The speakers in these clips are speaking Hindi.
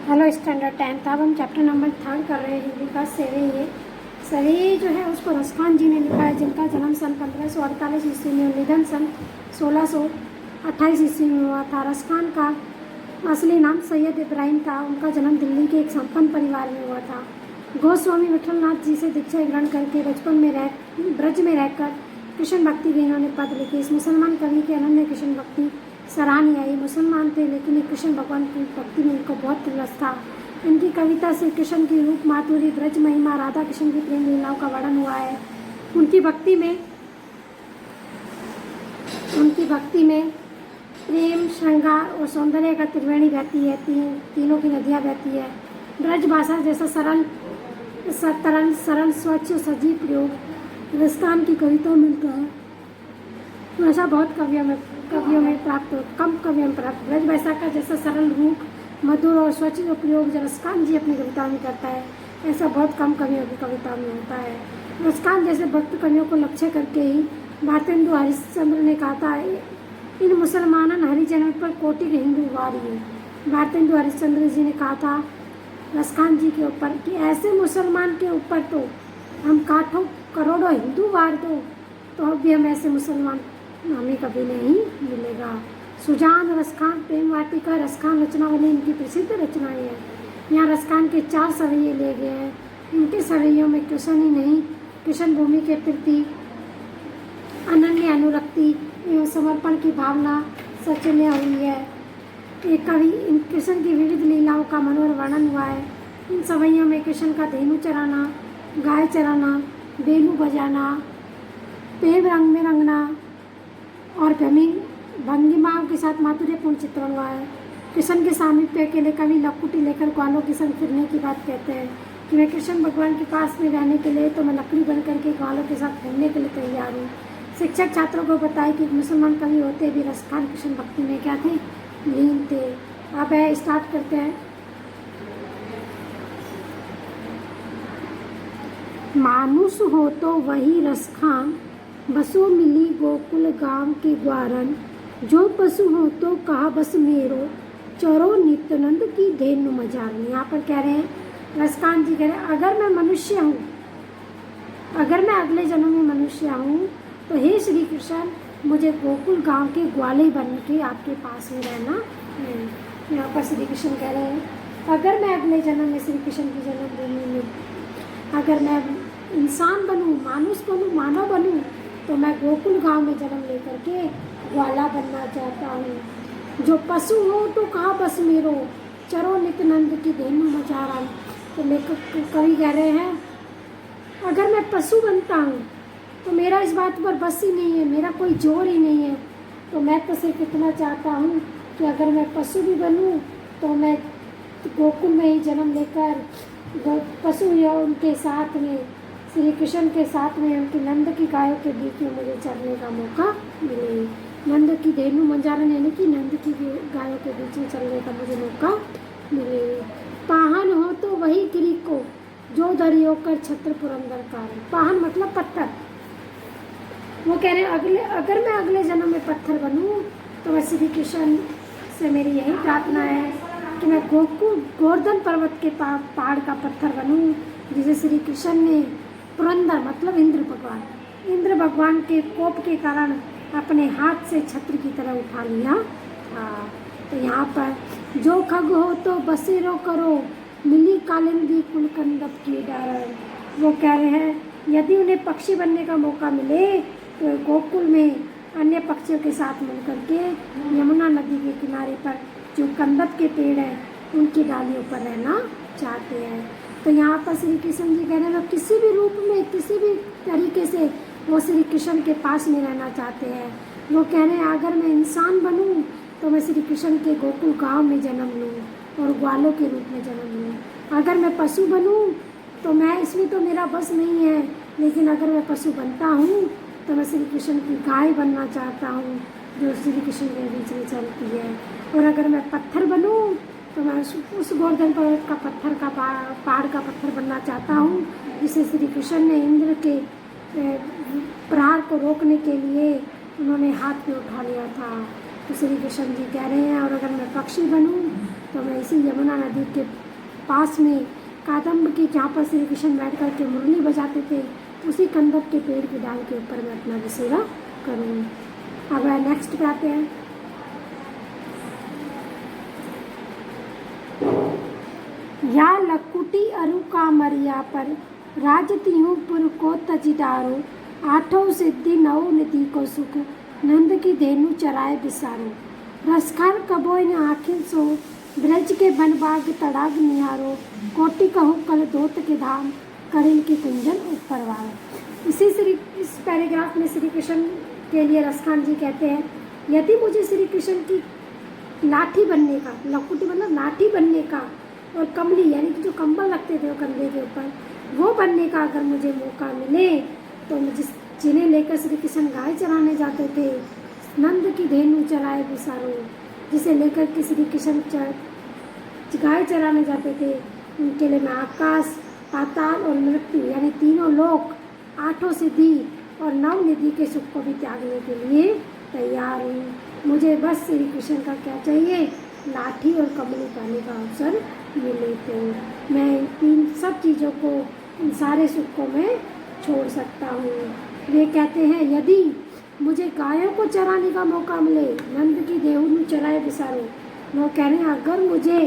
हेलो स्टैंडर्ड 10 अब हम चैप्टर नंबर 3 कर रहे हैं हिंदी का सरी जो है उसको रसखान जी ने लिखा है, जिनका जन्म सन 1548 ईस्वी में और निधन सन 1628 ईस्वी में हुआ था। रसखान का असली नाम सैयद इब्राहिम था। उनका जन्म दिल्ली के एक संपन्न परिवार में हुआ था। गोस्वामी विठलनाथ जी से दीक्षा ग्रहण करके बचपन में ब्रज में रहकर कृष्ण भक्ति की इन्होंने पद लिखी। इस मुसलमान कवि के अनन्य कृष्ण भक्ति सराहनीय आई। मुसलमान थे लेकिन कृष्ण भगवान की भक्ति में उनको बहुत रस था। इनकी कविता से कृष्ण की रूप माधुरी, ब्रज महिमा, राधा कृष्ण की प्रेम लीलाओं का वर्णन हुआ है। उनकी भक्ति में प्रेम, श्रृंगार और सौंदर्य का त्रिवेणी बहती है। तीनों की नदियाँ बहती है। ब्रज भाषा जैसा सरल स्वच्छ सजीव प्रयोग रसखान की कविताओं में मिलता है। ऐसा बहुत कवियों में प्राप्त हो, कम कवियों में प्राप्त। ब्रज भाषा का जैसा सरल रूप, मधुर और स्वच्छ प्रयोग रसखान जी अपनी कविताओं में करता है, ऐसा बहुत कम कवियों की कविताओं में होता है। रसखान जैसे भक्त कवियों को लक्ष्य करके ही भारतेंदु हरिश्चंद्र ने कहा था, इन मुसलमानन हरिजनों पर कोटि के हिंदू वारी है। भारतेंदु हरिश्चंद्र जी ने कहा था रसखान जी के ऊपर कि ऐसे मुसलमान के ऊपर तो हम करोड़ों हिंदू वार दो, तो अब भी हम ऐसे मुसलमान हमें कभी नहीं मिलेगा। सुजान, रसखान, प्रेम वाटिका, रसखान रचनावली इनकी प्रसिद्ध रचनाएं हैं। यहाँ रसखान के 4 सवैये ले गए हैं। इनके सवैयों में कृष्ण ही नहीं, कृष्ण भूमि के प्रति अनन्य अनुरक्ति एवं समर्पण की भावना सचल्य हुई है। एक कवि इन कृष्ण की विविध लीलाओं का मनोहर वर्णन हुआ है। इन सवैयों में कृष्ण का धेनु चराना, गाय चराना, बेलू बजाना, प्रेम रंग में रंगना और भंगिमाओं के साथ माधुर्यपूर्ण चित्रण हुआ है। कृष्ण के सामीप्य के लिए कवि लकुटी लेकर ग्वालों के संग फिरने की बात कहते हैं कि मैं कृष्ण भगवान के पास में रहने के लिए तो मैं लकड़ी बन करके ग्वालों के साथ फिरने के लिए तैयार हूँ। शिक्षक छात्रों को बताए कि मुसलमान कवि होते भी रसखान कृष्ण भक्ति में क्या थे, लीन थे। अब स्टार्ट करते हैं। मानुष हो तो वही रसखान, बसो मिली गोकुल गांव के ग्वारन, जो पशु हो तो कहा बस मेरो, चरो नित्यानंद की धेनु मजारन। यहाँ पर कह रहे हैं रसखान जी कह रहे हैं, अगर मैं मनुष्य हूँ, अगर मैं अगले जन्म में मनुष्य हूँ तो हे श्री कृष्ण मुझे गोकुल गांव के ग्वाले बन के आपके पास में रहना है। यहाँ पर श्री कृष्ण कह रहे हैं अगर मैं अगले जन्म में श्री कृष्ण की जन्मभूमि में अगर मैं इंसान बनूँ, मानव बनूँ तो मैं गोकुल गांव में जन्म लेकर के ग्वाला बनना चाहता हूँ। जो पशु हो तो कहा बस मेरो, चरो नित्यानंद की धेनु मचारा। तो लेखक कवि कह रहे हैं अगर मैं पशु बनता हूँ तो मेरा इस बात पर बस ही नहीं है, मेरा कोई जोर ही नहीं है। तो मैं तो सिर्फ इतना चाहता हूँ कि अगर मैं पशु भी बनूँ तो मैं गोकुल में ही जन्म लेकर पशु या उनके साथ में श्री कृष्ण के साथ में उनके नंद की गायों के बीच में मुझे चलने का मौका मिले। नंद की धेनु मंजारन यानी कि नंद की गायों के बीच में चलने का मुझे मौका मिले। पाहन हो तो वही गिरी को, जो धरी होकर छत्र पुरंदर कारण। पाहन मतलब पत्थर। वो कह रहे हैं अगर मैं अगले जन्म में पत्थर बनूं तो मैं श्री कृष्ण से मेरी यही प्रार्थना है कि मैं गोवर्धन पर्वत के पहाड़ का पत्थर बनूं, जिसे श्री कृष्ण ने पुरंदर मतलब इंद्र भगवान के कोप के कारण अपने हाथ से छत्र की तरह उठा लिया था। तो यहाँ पर जो खग हो तो बसेरो करो, मिली कालिंदी कुलकंदप की डार। वो कह रहे हैं यदि उन्हें पक्षी बनने का मौका मिले तो गोकुल में अन्य पक्षियों के साथ मिलकर के यमुना नदी के किनारे पर जो कंदप के पेड़ हैं उनकी डालियों पर रहना चाहते हैं। तो यहाँ पर श्री कृष्ण जी कह रहे हैं वो किसी भी रूप में, किसी भी तरीके से वो श्री कृष्ण के पास में रहना चाहते हैं। वो कह रहे हैं अगर मैं इंसान बनूँ तो मैं श्री कृष्ण के गोकुल गांव में जन्म लूँ और ग्वालों के रूप में जन्म लूँ। अगर मैं पशु बनूँ तो मैं इसमें तो मेरा बस नहीं है, लेकिन अगर मैं पशु बनता हूँ तो मैं श्री कृष्ण की गाय बनना चाहता हूँ जो श्री कृष्ण के बीच में चलती है। और अगर मैं पत्थर बनूँ तो मैं उस गोवर्धन पर्वत का पत्थर का पहाड़ का पत्थर बनना चाहता हूँ जिसे श्री कृष्ण ने इंद्र के प्रहार को रोकने के लिए उन्होंने हाथ में उठा लिया था। तो श्री कृष्ण जी कह रहे हैं और अगर मैं पक्षी बनूं तो मैं इसी यमुना नदी के पास में कादम्ब की जहाँ पर श्री कृष्ण बैठ कर के मुरली बजाते थे उसी कंदक के पेड़ की डाल के ऊपर मैं अपना बसेरा करूँ। अब नेक्स्ट पे आते हैं। या लकुटी अरु का मरिया पर राजती हूँ पुर को तजिडारो, आठों सिद्धि नौ निधि को सुख नंद की धेनु चराए बिसारो। रसखान कबोय ने आखिर सो ब्रज के वन बाग तड़ाग निहारो, कोटि कहू कल दोत के धाम करिल की कुंजन ऊपर वारो। इस पैराग्राफ में श्री कृष्ण के लिए रसखान जी कहते हैं यदि मुझे श्री कृष्ण की लाठी बनने का, लकुटी मतलब लाठी बनने का, और कमली यानी कि जो कंबल रखते थे वो कंधे के ऊपर, वो बनने का अगर मुझे मौका मिले तो मुझे जिन्हें लेकर श्री कृष्ण गाय चराने जाते थे, नंद की धेनु चराए बिसारो, जिसे लेकर के श्री कृष्ण गाय चराने जाते थे, उनके लिए मैं आकाश पाताल और मृत्यु यानी तीनों लोक, आठों सिद्धि और नौ निधि के सुख को भी त्यागने के लिए तैयार हूँ। मुझे बस श्री कृष्ण का क्या चाहिए, लाठी और कमली पाने का अवसर मिले तो मैं इन तीन सब चीज़ों को, इन सारे सुख को मैं छोड़ सकता हूँ। वे कहते हैं यदि मुझे गायों को चराने का मौका मिले, नंद की धेनु चराए बिसारो, वो कह रहे हैं अगर मुझे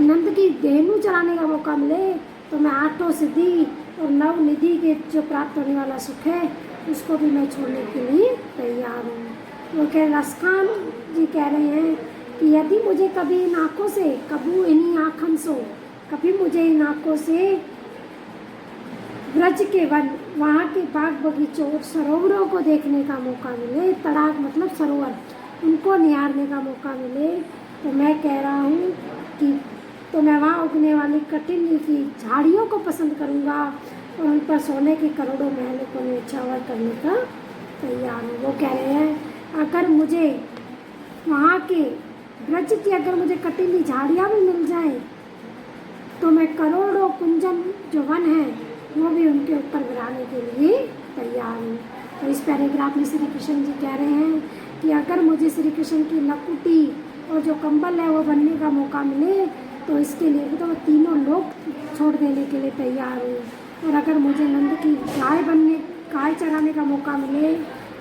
नंद की धेनु चराने का मौका मिले तो मैं आठों सिद्धि और नव निधि के जो प्राप्त होने वाला सुख है उसको भी मैं छोड़ने के लिए तैयार हूँ। वो कह रसखान जी कह रहे हैं कि यदि मुझे कभी इन आँखों से, कबू इन्हीं आँखन सो, कभी मुझे इन आँखों से ब्रज के वन, वहाँ के बाग बगीचों और सरोवरों को देखने का मौका मिले, तड़ाक मतलब सरोवर, उनको निहारने का मौका मिले तो मैं कह रहा हूँ कि तो मैं वहाँ उगने वाली कटिनी की झाड़ियों को पसंद करूँगा और उन पर सोने के करोड़ों महलों को न्यौछावर करने का तैयार हूँ। वो कह रहे हैं अगर मुझे वहाँ के ब्रज की, अगर मुझे कटिनी झाड़ियाँ भी मिल जाएं तो मैं करोड़ों कुंजन जो वन है वो भी उनके ऊपर गिराने के लिए तैयार हूँ। तो इस पैराग्राफ में श्री कृष्ण जी कह रहे हैं कि अगर मुझे श्री कृष्ण की लकुटी और जो कंबल है वो बनने का मौका मिले तो इसके लिए तो मैं तीनों लोग छोड़ देने के लिए तैयार हूँ। और अगर मुझे नंद की गाय चराने का मौका मिले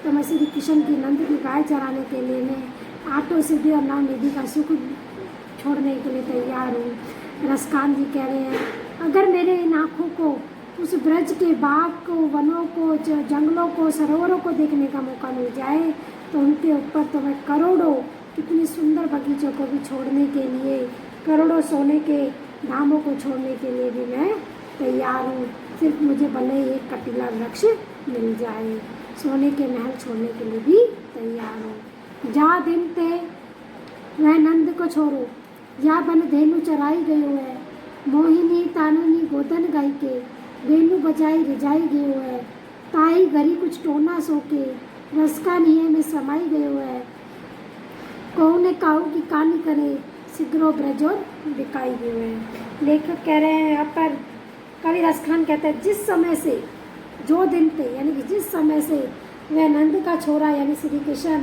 तो मैं श्री कृष्ण की नंद की गाय चराने के लिए मैं आठों सिद्धि और नौ निधि का सुख छोड़ने के लिए तैयार हूँ। रसखान जी कह रहे हैं अगर मेरे इन आँखों को उस ब्रज के बाग को, वनों को, जंगलों को, सरोवरों को देखने का मौका मिल जाए तो उनके ऊपर तो मैं करोड़ों कितनी सुंदर बगीचों को भी छोड़ने के लिए, करोड़ों सोने के धामों को छोड़ने के लिए भी मैं तैयार हूँ। सिर्फ मुझे भले एक कटीला वृक्ष मिल जाए, सोने के महल छोड़ने के लिए भी तैयार हूँ। जा दिन ते वह नंद को छोड़ो, या बन धेनु चराई गयो है, मोहिनी ताननी गोदन गाई के, धेनु बजाई रिझाई गयो है, ताई घरी कुछ टोना सोके, रसका निये में समाई गयो है, कहू ने काहू की कानी करे, सिगरो ब्रज और बिकाई गयो है। लेखक कह रहे हैं यहाँ पर, कवि रसखान कहते हैं जिस समय से, जो दिन थे यानी कि जिस समय से वह नंद का छोरा यानी श्री कृष्ण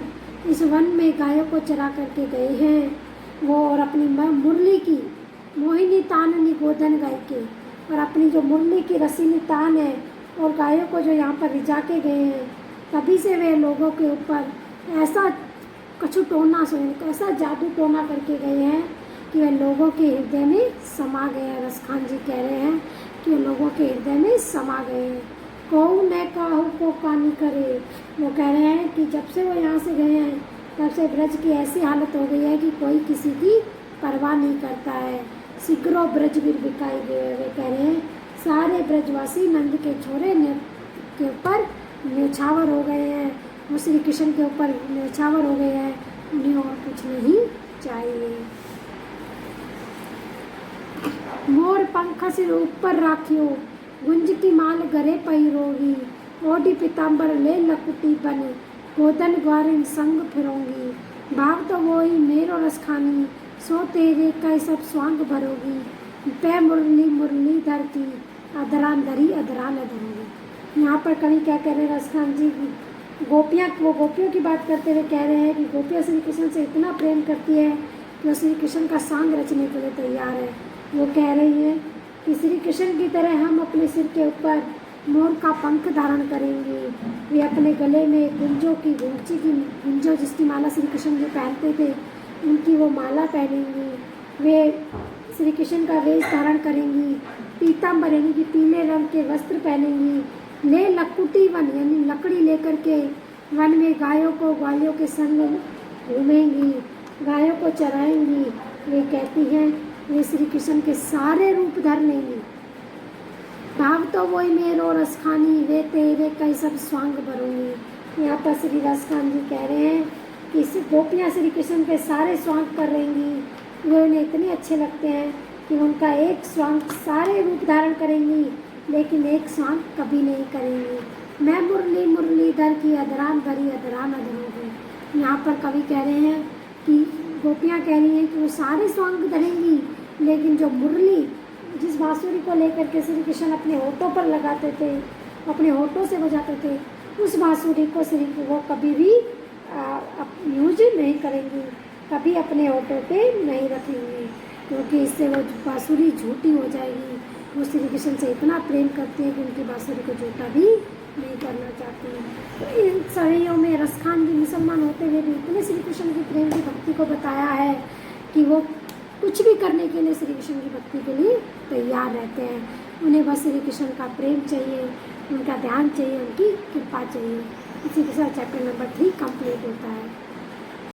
इस वन में गायों को चरा करके गए हैं वो, और अपनी मुरली की मोहिनी ताननी गोदन गाय के, और अपनी जो मुरली की रसीली तान है और गायों को जो यहाँ पर रिझा के गए हैं, तभी से वे लोगों के ऊपर ऐसा कछु टोना ऐसा जादू टोना करके गए हैं कि वे लोगों के हृदय में समा गए हैं। रसखान जी कह रहे हैं कि वे लोगों के हृदय में समा गए हैं। कहू न काहू को कानी करे, वो कह रहे हैं कि जब से वो यहाँ से गए हैं तब से ब्रज की ऐसी हालत हो गई है कि कोई किसी की परवाह नहीं करता है। सिगरो ब्रज वीर बिकाई गए, वे कह रहे हैं सारे ब्रजवासी नंद के छोरे के ऊपर न्यौछावर हो गए हैं, वो श्री कृष्ण के ऊपर न्यौछावर हो गए हैं, उन्हें और कुछ नहीं चाहिए। मोर पंख सिर ऊपर राखियो, गुंज की माल गरे पहिरोगी, ओढ़ी पीताम्बर ले लकुटी बन, गोदन ग्वारिन संग फिरोंगी, भाव तो वो ही मेरो रसखानी, सो तेरे कई सब स्वांग भरोगी, पै मुरली मुरली धर की, अधरान धरी अधरान धरोगी। यहाँ पर कवि क्या कह रहे हैं रसखान जी वो गोपियों की बात करते हुए कह रहे हैं कि गोपियाँ श्री कृष्ण से इतना प्रेम करती है कि वो श्री कृष्ण का सांग रचने के लिए तैयार है। वो कह रही है कि श्री कृष्ण की तरह हम अपने सिर के ऊपर मोर का पंख धारण करेंगी। वे अपने गले में गुंजों की गुंजो जिसकी माला श्री कृष्ण जो पहनते थे उनकी वो माला पहनेंगी। वे श्री कृष्ण का वेश धारण करेंगी, पीताम्बर यानी कि पीले रंग के वस्त्र पहनेंगी। ले लकुटी वन यानी लकड़ी लेकर के वन में गायों को ग्वालियों के संग घूमेंगी, गायों को चराएंगी। वे कहती हैं वे श्री कृष्ण के सारे रूप धर लेंगी। भाव तो वही मेरो रसखानी वे तेरे कई सब स्वांग भरूंगी। यहाँ पर श्री रसखान जी कह रहे हैं कि गोपियाँ श्री कृष्ण के सारे स्वांग कर रहेंगी। वे उन्हें इतने अच्छे लगते हैं कि उनका एक स्वांग सारे रूप धारण करेंगी, लेकिन एक स्वांग कभी नहीं करेंगी। मैं मुरली मुरलीधर की अदरान भरी अदरान अदरोगी। यहाँ पर कवि कह रहे हैं कि गोपियाँ कह रही हैं कि वो सारे स्वांग धरेंगी, लेकिन जो मुरली जिस बांसुरी को लेकर के श्री कृष्ण अपने होठों पर लगाते थे, अपने होठों से बजाते थे, उस बांसुरी को वो कभी भी यूज नहीं करेंगी, कभी अपने होठों पे नहीं रखेंगी, क्योंकि इससे वो बांसुरी झूठी हो जाएगी। वो श्री कृष्ण से इतना प्रेम करती है कि उनकी बांसुरी को झूठा भी नहीं करना चाहती। तो इन सड़ियों में रसखान जी मुसलमान होते हुए भी इतने श्री कृष्ण की प्रेम की भक्ति को बताया है कि वो कुछ भी करने के लिए श्री कृष्ण की भक्ति के लिए तैयार रहते हैं। उन्हें बस श्री कृष्ण का प्रेम चाहिए, उनका ध्यान चाहिए, उनकी कृपा चाहिए। इसी के साथ चैप्टर नंबर 3 कंप्लीट होता है।